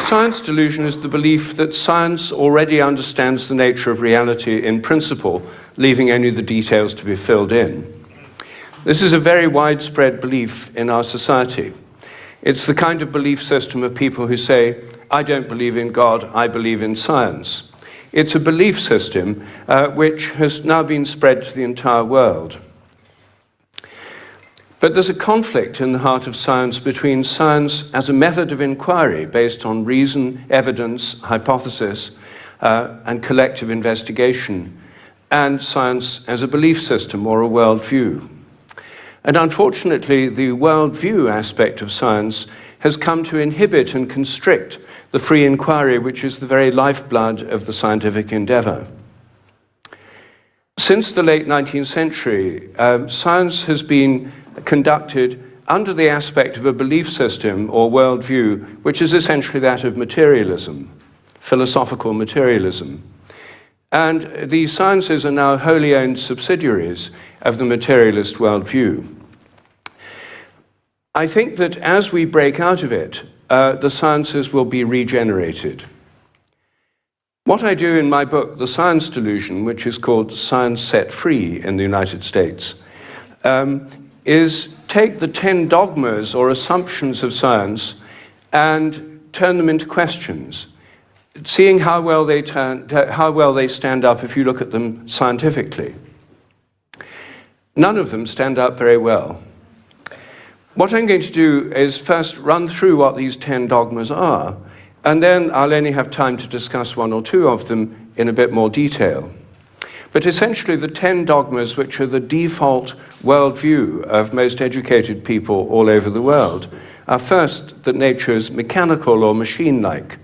science delusion is the belief that science already understands the nature of reality in principle, leaving only the details to be filled in. This is a very widespread belief in our society. It's the kind of belief system of people who say, I don't believe in God, I believe in science. It's a belief system which has now been spread to the entire world. But there's a conflict in the heart of science between science as a method of inquiry based on reason, evidence, hypothesis, and collective investigation, and science as a belief system or a worldview. And unfortunately, the worldview aspect of science has come to inhibit and constrict the free inquiry, which is the very lifeblood of the scientific endeavor. Since the late 19th century, science has been conducted under the aspect of a belief system or worldview, which is essentially that of materialism, philosophical materialism. And the sciences are now wholly owned subsidiaries of the materialist worldview. I think that as we break out of it, the sciences will be regenerated. What I do in my book, The Science Delusion, which is called Science Set Free in the United States, is take the 10 dogmas or assumptions of science and turn them into questions, seeing how well they stand up if you look at them scientifically. None of them stand up very well. What I'm going to do is first run through what these 10 dogmas are, and then I'll only have time to discuss one or two of them in a bit more detail. But essentially the 10 dogmas which are the default worldview of most educated people all over the world are first that nature is mechanical or machine-like.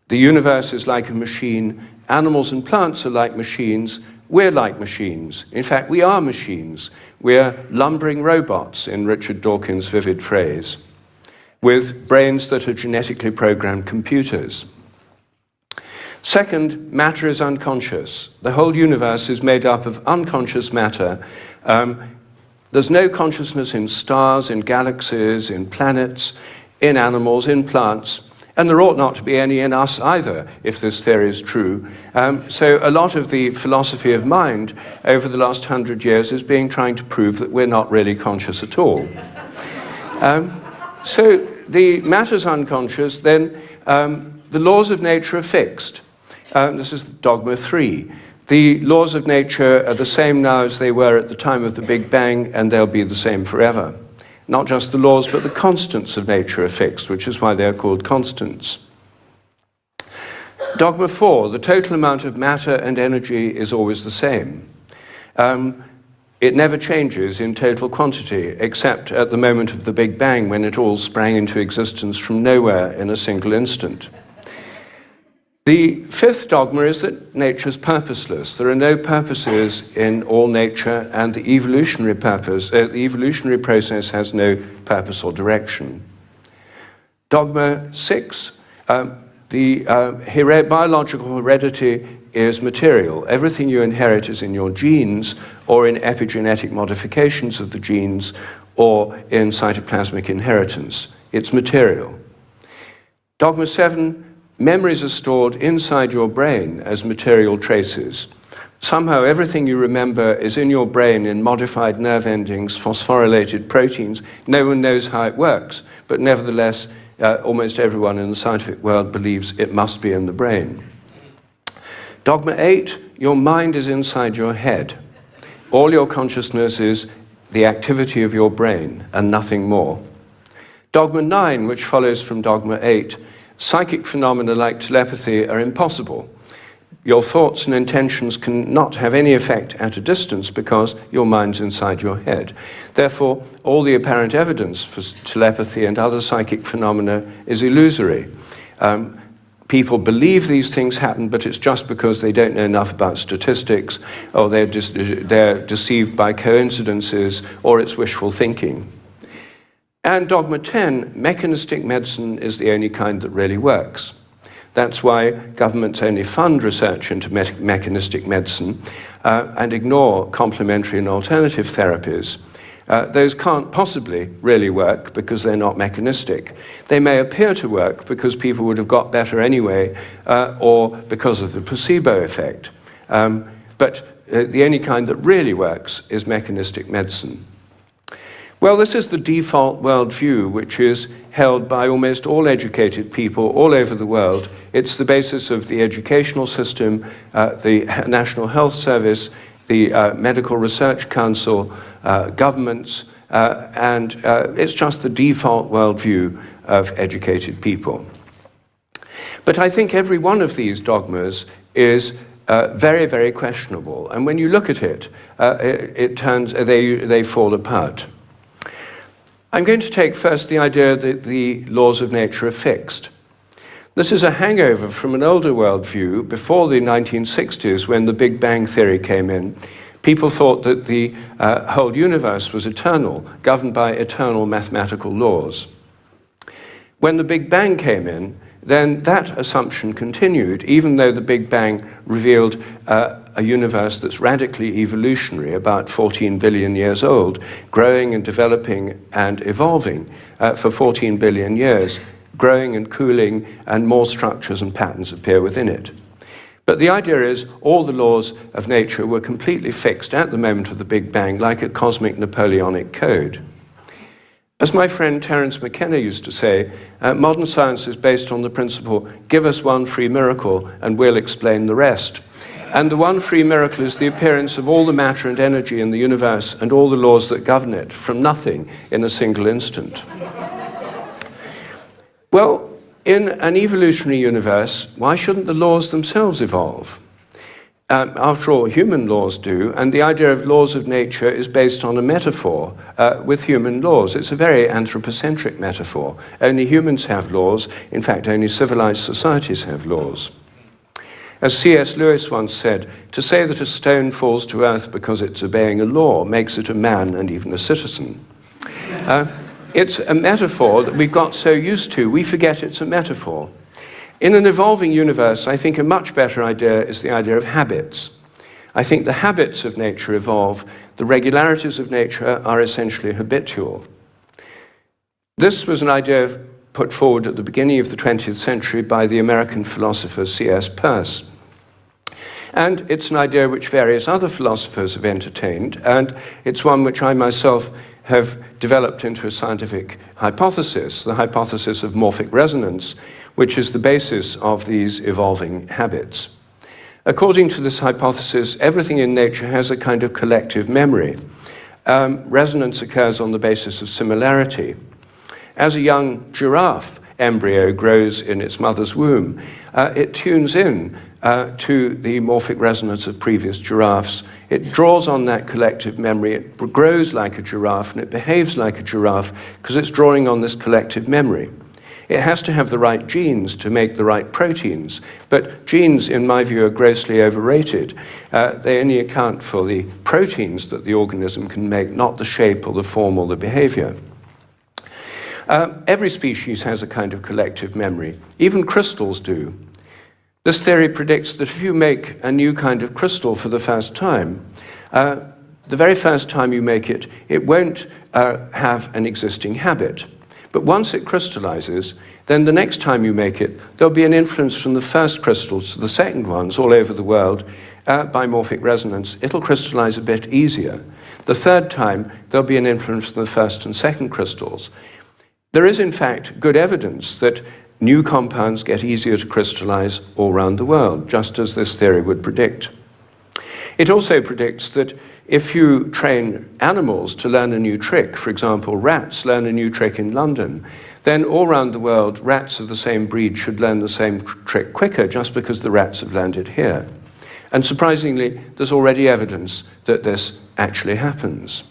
The universe is like a machine, animals and plants are like machines, we're like machines. In fact, we are machines. We're lumbering robots, in Richard Dawkins' vivid phrase, with brains that are genetically programmed computers. Second, matter is unconscious. The whole universe is made up of unconscious matter. There's no consciousness in stars, in galaxies, in planets, in animals, in plants, and there ought not to be any in us either, if this theory is true. So a lot of the philosophy of mind over the last 100 years is trying to prove that we're not really conscious at all. So the matter's unconscious, then the laws of nature are fixed. This is dogma 3. The laws of nature are the same now as they were at the time of the Big Bang, and they'll be the same forever. Not just the laws, but the constants of nature are fixed, which is why they're called constants. Dogma 4, the total amount of matter and energy is always the same. It never changes in total quantity, except at the moment of the Big Bang, when it all sprang into existence from nowhere in a single instant. The 5th dogma is that nature is purposeless. There are no purposes in all nature, and the evolutionary process has no purpose or direction. Dogma 6, biological heredity is material. Everything you inherit is in your genes, or in epigenetic modifications of the genes, or in cytoplasmic inheritance. It's material. Dogma 7, memories are stored inside your brain as material traces. Somehow everything you remember is in your brain in modified nerve endings, phosphorylated proteins. No one knows how it works, but nevertheless, almost everyone in the scientific world believes it must be in the brain. Dogma 8, your mind is inside your head. All your consciousness is the activity of your brain and nothing more. Dogma 9, which follows from Dogma 8, psychic phenomena like telepathy are impossible. Your thoughts and intentions cannot have any effect at a distance because your mind's inside your head. Therefore, all the apparent evidence for telepathy and other psychic phenomena is illusory. People believe these things happen, but it's just because they don't know enough about statistics, or they're deceived by coincidences, or it's wishful thinking. And dogma 10, mechanistic medicine is the only kind that really works. That's why governments only fund research into mechanistic medicine and ignore complementary and alternative therapies. Those can't possibly really work because they're not mechanistic. They may appear to work because people would have got better anyway, or because of the placebo effect. But the only kind that really works is mechanistic medicine. Well, this is the default worldview, which is held by almost all educated people all over the world. It's the basis of the educational system, the National Health Service, the Medical Research Council, governments, and it's just the default worldview of educated people. But I think every one of these dogmas is very, very questionable, and when you look at it, they fall apart. I'm going to take first the idea that the laws of nature are fixed. This is a hangover from an older worldview before the 1960s, when the Big Bang theory came in. People thought that the whole universe was eternal, governed by eternal mathematical laws. When the Big Bang came in, then that assumption continued, even though the Big Bang revealed a universe that's radically evolutionary, about 14 billion years old, growing and developing and evolving for 14 billion years, growing and cooling, and more structures and patterns appear within it. But the idea is all the laws of nature were completely fixed at the moment of the Big Bang, like a cosmic Napoleonic code. As my friend Terence McKenna used to say, modern science is based on the principle, give us one free miracle and we'll explain the rest. And the one free miracle is the appearance of all the matter and energy in the universe and all the laws that govern it from nothing in a single instant. Well, in an evolutionary universe, why shouldn't the laws themselves evolve? After all, human laws do, and the idea of laws of nature is based on a metaphor with human laws. It's a very anthropocentric metaphor. Only humans have laws. In fact, only civilized societies have laws. As C.S. Lewis once said, to say that a stone falls to earth because it's obeying a law makes it a man and even a citizen. It's a metaphor that we've got so used to, we forget it's a metaphor. In an evolving universe, I think a much better idea is the idea of habits. I think the habits of nature evolve. The regularities of nature are essentially habitual. This was an idea put forward at the beginning of the 20th century by the American philosopher C.S. Peirce. And it's an idea which various other philosophers have entertained, and it's one which I myself have developed into a scientific hypothesis, the hypothesis of morphic resonance, which is the basis of these evolving habits. According to this hypothesis, everything in nature has a kind of collective memory. Resonance occurs on the basis of similarity. As a young giraffe embryo grows in its mother's womb, it tunes in to the morphic resonance of previous giraffes. It draws on that collective memory, it grows like a giraffe, and it behaves like a giraffe because it's drawing on this collective memory. It has to have the right genes to make the right proteins, but genes, in my view, are grossly overrated. They only account for the proteins that the organism can make, not the shape or the form or the behavior. Every species has a kind of collective memory. Even crystals do. This theory predicts that if you make a new kind of crystal for the first time, the very first time you make it, it won't have an existing habit. But once it crystallizes, then the next time you make it, there'll be an influence from the first crystals to the second ones all over the world by morphic resonance. It'll crystallize a bit easier. The third time, there'll be an influence from the first and second crystals. There is, in fact, good evidence that new compounds get easier to crystallize all around the world, just as this theory would predict. It also predicts that if you train animals to learn a new trick, for example, rats learn a new trick in London, then all around the world, rats of the same breed should learn the same trick quicker just because the rats have learned it here. And surprisingly, there's already evidence that this actually happens.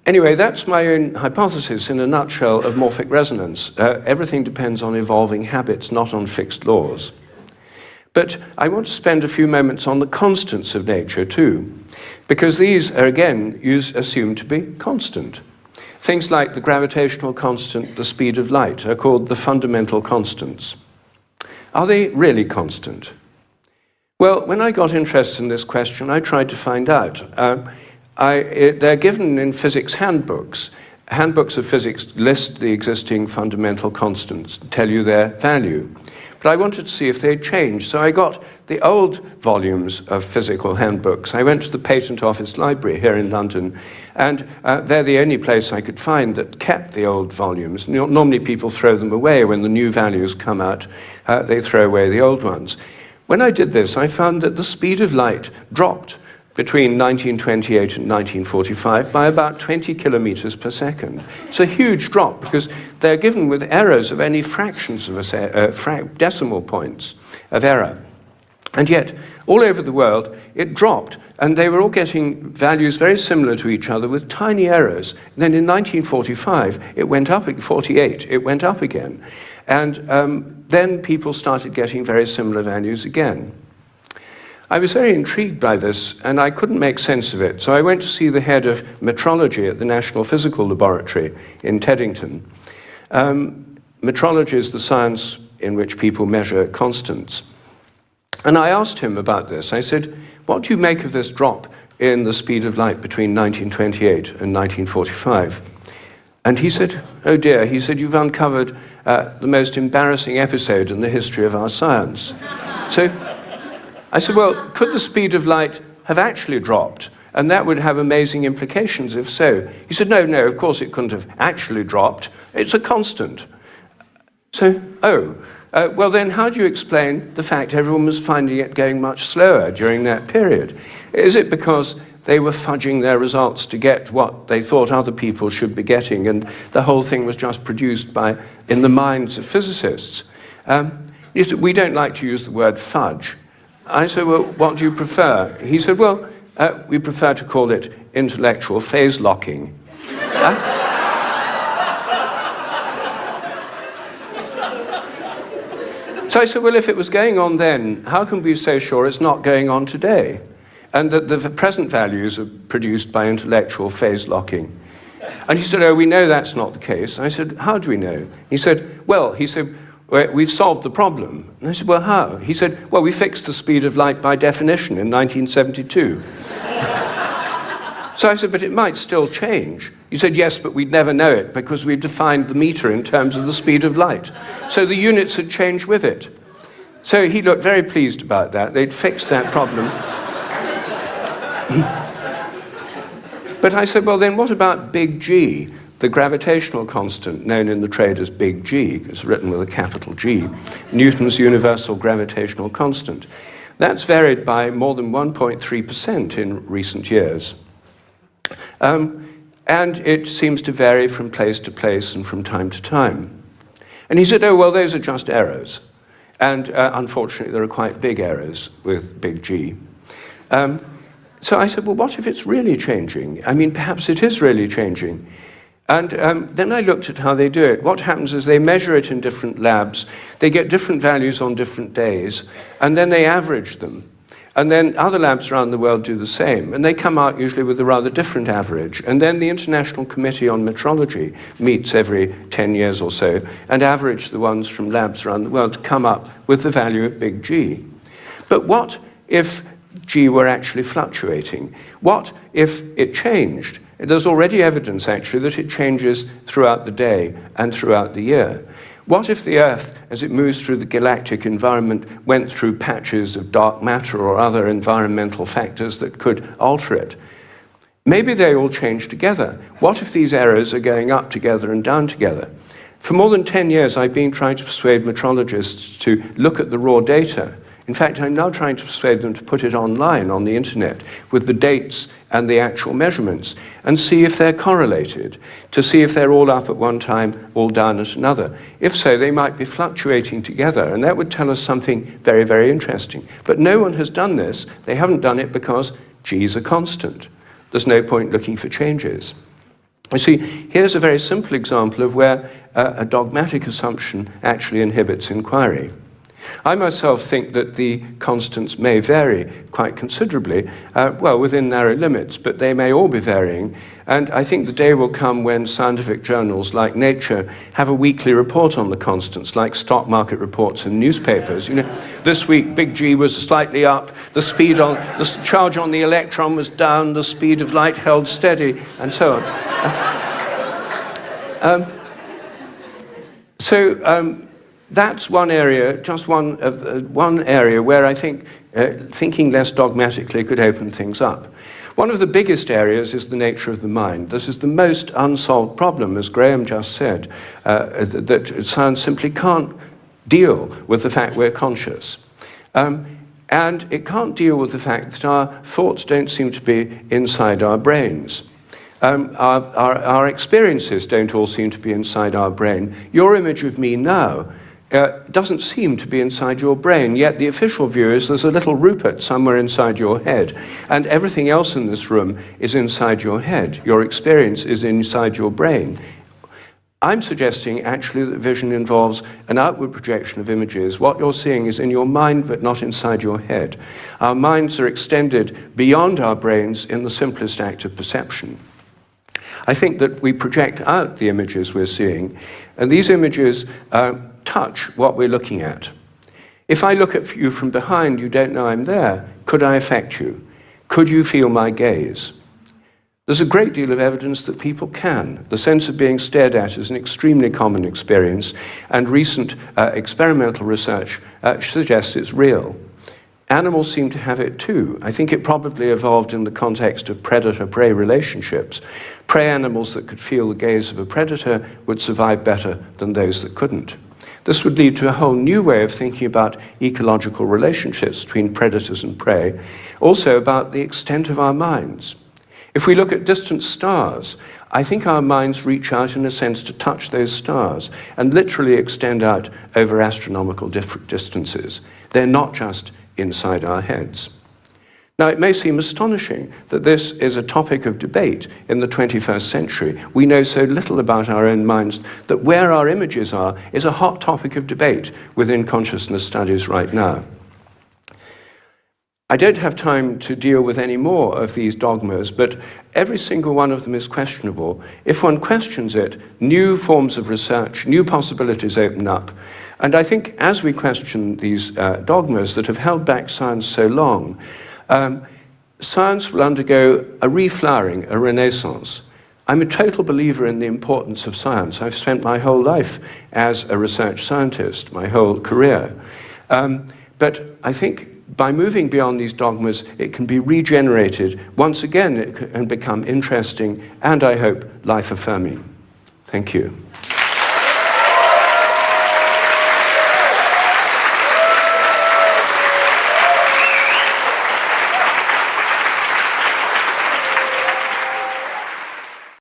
Anyway, that's my own hypothesis in a nutshell of morphic resonance. Everything depends on evolving habits, not on fixed laws. But I want to spend a few moments on the constants of nature too, because these are again assumed to be constant. Things like the gravitational constant, the speed of light, are called the fundamental constants. Are they really constant? Well, when I got interested in this question, I tried to find out. they're given in physics handbooks. Handbooks of physics list the existing fundamental constants, tell you their value. But I wanted to see if they'd changed, so I got the old volumes of physical handbooks. I went to the Patent Office Library here in London, and they're the only place I could find that kept the old volumes. Normally people throw them away when the new values come out. They throw away the old ones. When I did this, I found that the speed of light dropped between 1928 and 1945 by about 20 kilometers per second. It's a huge drop because they're given with errors of any fractions of decimal points of error. And yet, all over the world, it dropped, and they were all getting values very similar to each other with tiny errors. And then in 1945, it went up, 48, it went up again. And then people started getting very similar values again. I was very intrigued by this, and I couldn't make sense of it. So I went to see the head of metrology at the National Physical Laboratory in Teddington. Metrology is the science in which people measure constants. And I asked him about this. I said, what do you make of this drop in the speed of light between 1928 and 1945? And he said, oh dear, he said, you've uncovered the most embarrassing episode in the history of our science. So I said, well, could the speed of light have actually dropped? And that would have amazing implications if so. He said, no, of course it couldn't have actually dropped. It's a constant. So, well then how do you explain the fact everyone was finding it going much slower during that period? Is it because they were fudging their results to get what they thought other people should be getting, and the whole thing was just produced in the minds of physicists? He said, we don't like to use the word fudge. I said, well, what do you prefer? He said, well, we prefer to call it intellectual phase locking. So I said, well, if it was going on then, how can we be so sure it's not going on today? And that the present values are produced by intellectual phase locking. And he said, oh, we know that's not the case. I said, how do we know? He said, we've solved the problem. And I said, well, how? He said, well, we fixed the speed of light by definition in 1972. So I said, but it might still change. He said, yes, but we'd never know it because we've defined the meter in terms of the speed of light. So the units had changed with it. So he looked very pleased about that. They'd fixed that problem. But I said, well, then what about big G, the gravitational constant known in the trade as big G? It's written with a capital G, Newton's universal gravitational constant. That's varied by more than 1.3% in recent years. And it seems to vary from place to place and from time to time. And he said, oh, well, those are just errors. And unfortunately, there are quite big errors with big G. So I said, well, what if it's really changing? I mean, perhaps it is really changing. And then I looked at how they do it. What happens is they measure it in different labs. They get different values on different days, and then they average them. And then other labs around the world do the same, and they come out usually with a rather different average. And then the International Committee on Metrology meets every 10 years or so and average the ones from labs around the world to come up with the value of big G. But what if G were actually fluctuating? What if it changed? There's already evidence, actually, that it changes throughout the day and throughout the year. What if the Earth, as it moves through the galactic environment, went through patches of dark matter or other environmental factors that could alter it? Maybe they all change together. What if these errors are going up together and down together? For more than 10 years, I've been trying to persuade metrologists to look at the raw data. In fact, I'm now trying to persuade them to put it online on the internet with the dates and the actual measurements and see if they're correlated, to see if they're all up at one time, all down at another. If so, they might be fluctuating together, and that would tell us something very, very interesting. But no one has done this. They haven't done it because G is a constant. There's no point looking for changes. You see, here's a very simple example of where a dogmatic assumption actually inhibits inquiry. I myself think that the constants may vary quite considerably, well, within narrow limits, but they may all be varying. And I think the day will come when scientific journals like Nature have a weekly report on the constants, like stock market reports in newspapers. You know, this week big G was slightly up, the charge on the electron was down, the speed of light held steady, and so on. That's one area, just one area where I think thinking less dogmatically could open things up. One of the biggest areas is the nature of the mind. This is the most unsolved problem, as Graham just said, that science simply can't deal with the fact we're conscious. And it can't deal with the fact that our thoughts don't seem to be inside our brains. Our experiences don't all seem to be inside our brain. Your image of me now doesn't seem to be inside your brain, yet the official view is there's a little Rupert somewhere inside your head, and everything else in this room is inside your head. Your experience is inside your brain. I'm suggesting actually that vision involves an outward projection of images. What you're seeing is in your mind but not inside your head. Our minds are extended beyond our brains in the simplest act of perception. I think that we project out the images we're seeing, and these images touch what we're looking at. If I look at you from behind, you don't know I'm there. Could I affect you? Could you feel my gaze? There's a great deal of evidence that people can. The sense of being stared at is an extremely common experience, and recent experimental research suggests it's real. Animals seem to have it too. I think it probably evolved in the context of predator-prey relationships. Prey animals that could feel the gaze of a predator would survive better than those that couldn't. This would lead to a whole new way of thinking about ecological relationships between predators and prey, also about the extent of our minds. If we look at distant stars, I think our minds reach out in a sense to touch those stars and literally extend out over astronomical distances. They're not just inside our heads. Now, it may seem astonishing that this is a topic of debate in the 21st century. We know so little about our own minds that where our images are is a hot topic of debate within consciousness studies right now. I don't have time to deal with any more of these dogmas, but every single one of them is questionable. If one questions it, new forms of research, new possibilities open up. And I think as we question these dogmas that have held back science so long, science will undergo a reflowering, a renaissance. I'm a total believer in the importance of science. I've spent my whole life as a research scientist, my whole career. But I think by moving beyond these dogmas, it can be regenerated. Once again, it can become interesting and, I hope, life-affirming. Thank you.